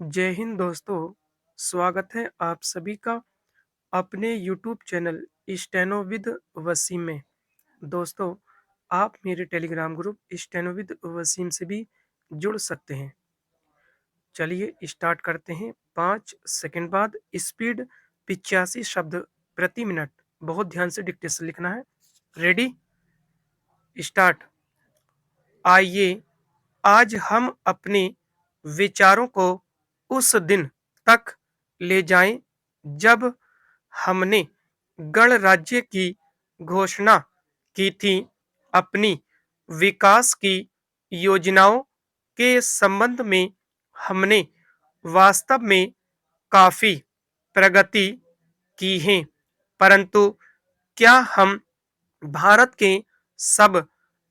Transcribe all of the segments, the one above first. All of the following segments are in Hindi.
जय हिंद दोस्तों। स्वागत है आप सभी का अपने YouTube channel steno with Wasim में। दोस्तों, आप मेरे Telegram group steno with Wasim से भी जुड़ सकते हैं। चलिए स्टार्ट करते हैं। 5 सेकंड बाद स्पीड 85 शब्द प्रति मिनट। बहुत ध्यान से डिक्टेशन लिखना है। Ready, start. आइए आज हम अपने विचारों को उस दिन तक ले जाएं जब हमने गणराज्य की घोषणा की थी। अपनी विकास की योजनाओं के संबंध में हमने वास्तव में काफी प्रगति की है, परंतु क्या हम भारत के सब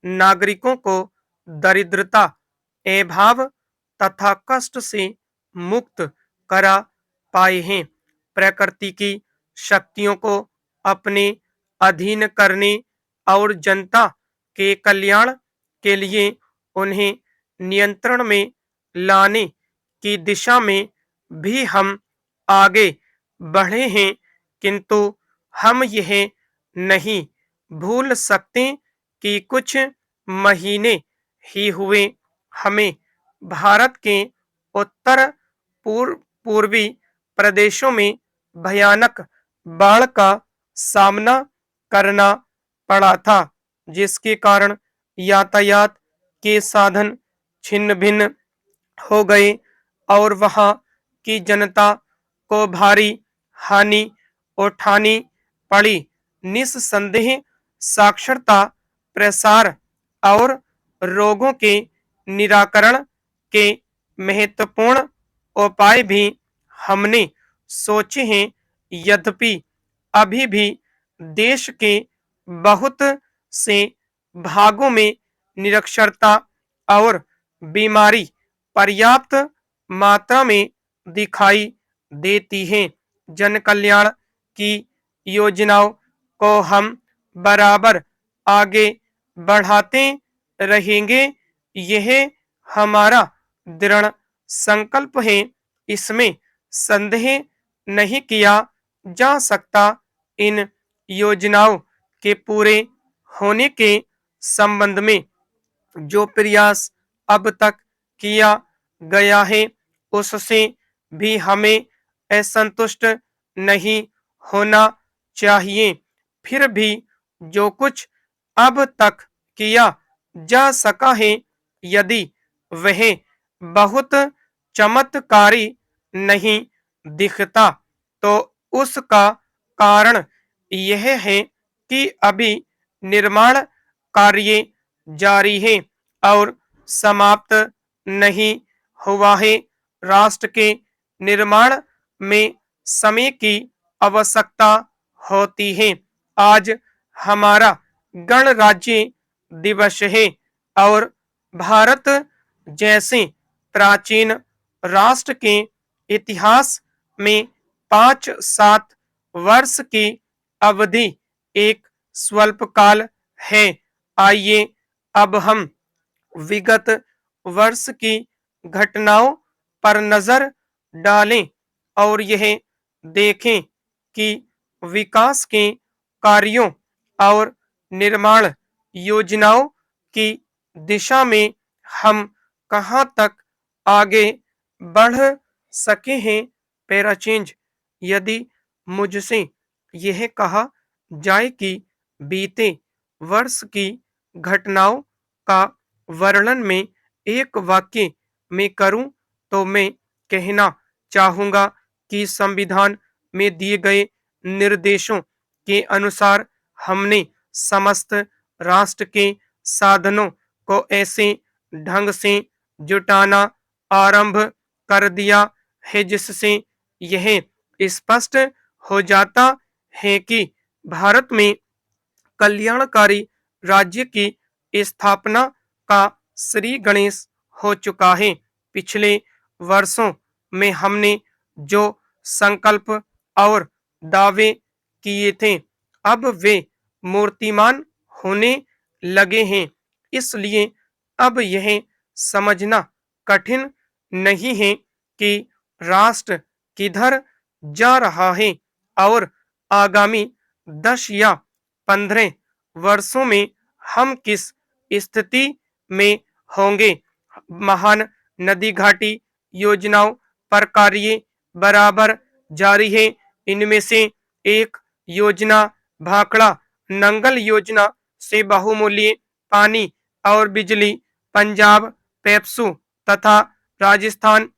नागरिकों को दरिद्रता, अभाव तथा कष्ट से मुक्त करा पाए हैं? प्रकृति की शक्तियों को अपने अधीन करने और जनता के कल्याण के लिए उन्हें नियंत्रण में लाने की दिशा में भी हम आगे बढ़े हैं, किंतु हम यह नहीं भूल सकते कि कुछ महीने ही हुए हमें भारत के उत्तर पूर्वी प्रदेशों में भयानक बाढ़ का सामना करना पड़ा था, जिसके कारण यातायात के साधन छिन्न भिन्न हो गए और वहां की जनता को भारी हानि उठानी पड़ी। निस्संदेह साक्षरता, प्रसार और रोगों के निराकरण के महत्वपूर्ण उपाय भी हमने सोचे हैं, यद्यपि अभी भी देश के बहुत से भागों में निरक्षरता और बीमारी पर्याप्त मात्रा में दिखाई देती है। जन कल्याण की योजनाओं को हम बराबर आगे बढ़ाते रहेंगे, यह हमारा दृढ़ संकल्प है। इसमें संदेह नहीं किया जा सकता। इन योजनाओं के पूरे होने के संबंध में जो प्रयास अब तक किया गया है, उससे भी हमें असंतुष्ट नहीं होना चाहिए। फिर भी जो कुछ अब तक किया जा सका है, यदि वह बहुत चमत्कारी नहीं दिखता, तो उसका कारण यह है कि अभी निर्माण कार्य जारी है और समाप्त नहीं हुआ है। राष्ट्र के निर्माण में समय की आवश्यकता होती है। आज हमारा गणराज्य दिवस है और भारत जैसे प्राचीन राष्ट्र के इतिहास में 5-7 वर्ष की अवधि एक स्वल्पकाल है। आइए अब हम विगत वर्ष की घटनाओं पर नजर डालें और यह देखें कि विकास के कार्यों और निर्माण योजनाओं की दिशा में हम कहां तक आगे बढ़ सके हैं। Para change. यदि मुझसे यह कहा जाए कि बीते वर्ष की घटनाओं का वर्णन में एक वाक्य में करूं, तो मैं कहना चाहूंगा कि संविधान में दिए गए निर्देशों के अनुसार हमने समस्त राष्ट्र के साधनों को ऐसे ढंग से जुटाना आरंभ कर दिया है जिससे यह स्पष्ट हो जाता है कि भारत में कल्याणकारी राज्य की स्थापना का श्री गणेश हो चुका है। पिछले वर्षों में हमने जो संकल्प और दावे किए थे, अब वे मूर्तिमान होने लगे हैं। इसलिए अब यह समझना कठिन नहीं है कि राष्ट्र किधर जा रहा है और आगामी 10 या 15 वर्षों में हम किस स्थिति में होंगे। महान नदी घाटी योजनाओं पर कार्य बराबर जारी है। इनमें से एक योजना भाखड़ा नंगल योजना से बहुमूल्य पानी और बिजली पंजाब, पेप्सू तथा राजस्थान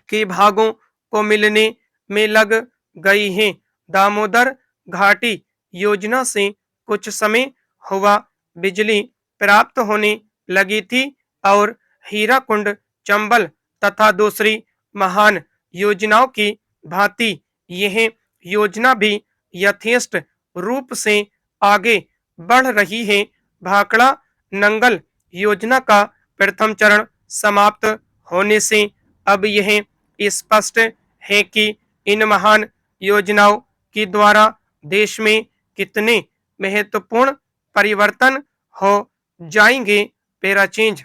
के भागों को मिलने में लग गई हैं। दामोदर घाटी योजना से कुछ समय हुआ बिजली प्राप्त होने लगी थी और हीराकुंड, चंबल तथा दूसरी महान योजनाओं की भांति यह योजना भी यथेष्ट रूप से आगे बढ़ रही है। भाखड़ा नंगल योजना का प्रथम चरण समाप्त होने से अब यह स्पष्ट है कि इन महान योजनाओं के द्वारा देश में कितने महत्वपूर्ण परिवर्तन हो जाएंगे। पैरा चेंज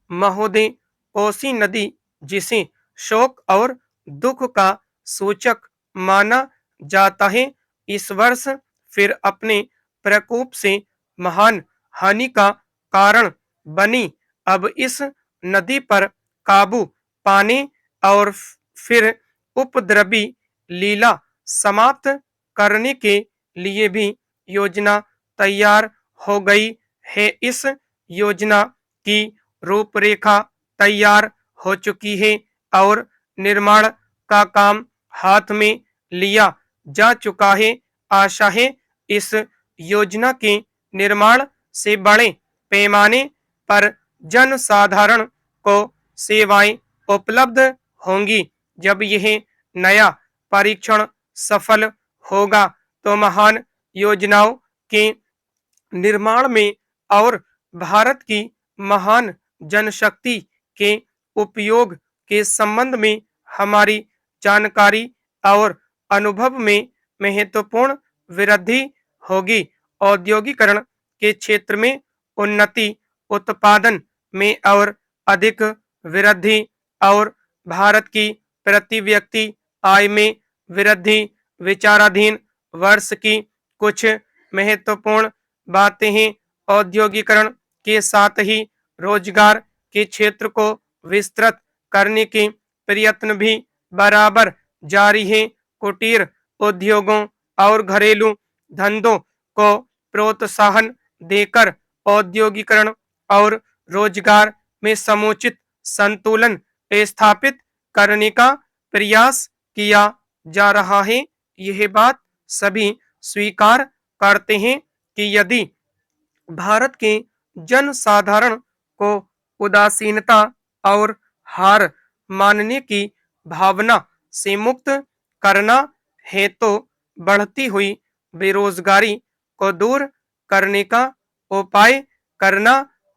महोदय, कोसी नदी जिसे शोक और दुख का सूचक माना जाता है, इस वर्ष फिर अपने प्रकोप से महान हानि का कारण बनी। अब इस नदी पर काबू पाने और फिर उपद्रवी लीला समाप्त करने के लिए भी योजना तैयार हो गई है। इस योजना की रूपरेखा तैयार हो चुकी है और निर्माण का काम हाथ में लिया जा चुका है। आशा है इस योजना के निर्माण से बड़े पैमाने पर जन साधारण को सेवाएं उपलब्ध होंगी। जब यह नया परीक्षण सफल होगा तो महान योजनाओं के निर्माण में और भारत की महान जनशक्ति के उपयोग के संबंध में हमारी जानकारी और अनुभव में महत्वपूर्ण वृद्धि होगी। औद्योगिकरण के क्षेत्र में उन्नति, उत्पादन में और अधिक वृद्धि और भारत की प्रति व्यक्ति आय में वृद्धि विचाराधीन वर्ष की कुछ महत्वपूर्ण बातें हैं। औद्योगिकरण के साथ ही रोजगार के क्षेत्र को विस्तृत करने के प्रयत्न भी बराबर जारी हैं। कुटीर उद्योगों और घरेलू धंधों को प्रोत्साहन देकर औद्योगिकरण और रोजगार में समुचित संतुलन स्थापित करने का प्रयास किया जा रहा है। यह बात सभी स्वीकार करते हैं कि यदि भारत के जन साधारण को उदासीनता और हार मानने की भावना से मुक्त करना है तो बढ़ती हुई बेरोजगारी को दूर करने का उपाय करना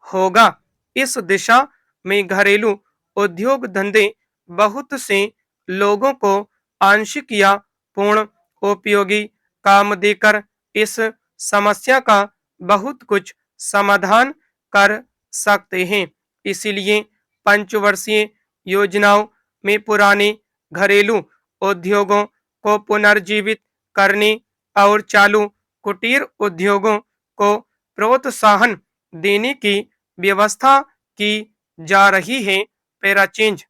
होगा। इस दिशा में घरेलू उद्योग धंधे बहुत से लोगों को आंशिक या पूर्ण उपयोगी काम देकर इस समस्या का बहुत कुछ समाधान कर सकते हैं। इसलिए पंचवर्षीय योजनाओं में पुराने घरेलू उद्योगों को पुनर्जीवित करने और चालू कुटीर उद्योगों को प्रोत्साहन देने की व्यवस्था की जा रही है। पैरा चेंज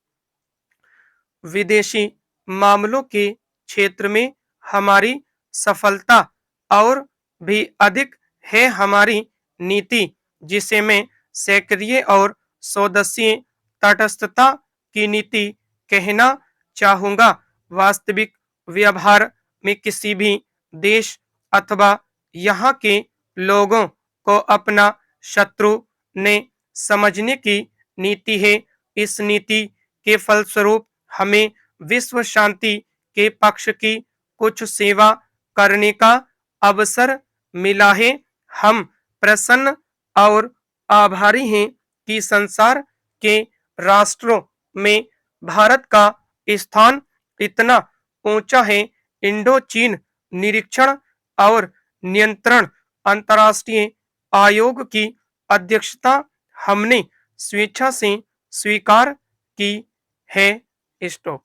विदेशी मामलों के क्षेत्र में हमारी सफलता और भी अधिक है। हमारी नीति, जिसे मैं सक्रिय और सौदेशी तटस्थता की नीति कहना चाहूँगा, वास्तविक व्यवहार में किसी भी देश अथवा यहाँ के लोगों को अपना शत्रु ने समझने की नीति है। इस नीति के फलस्वरूप हमें विश्व शांति के पक्ष की कुछ सेवा करने का अवसर मिला है। हम प्रसन्न और आभारी हैं कि संसार के राष्ट्रों में भारत का स्थान इतना ऊंचा है। इंडो चीन निरीक्षण और नियंत्रण अंतर्राष्ट्रीय आयोग की अध्यक्षता हमने स्वेच्छा से स्वीकार की है। स्टॉप।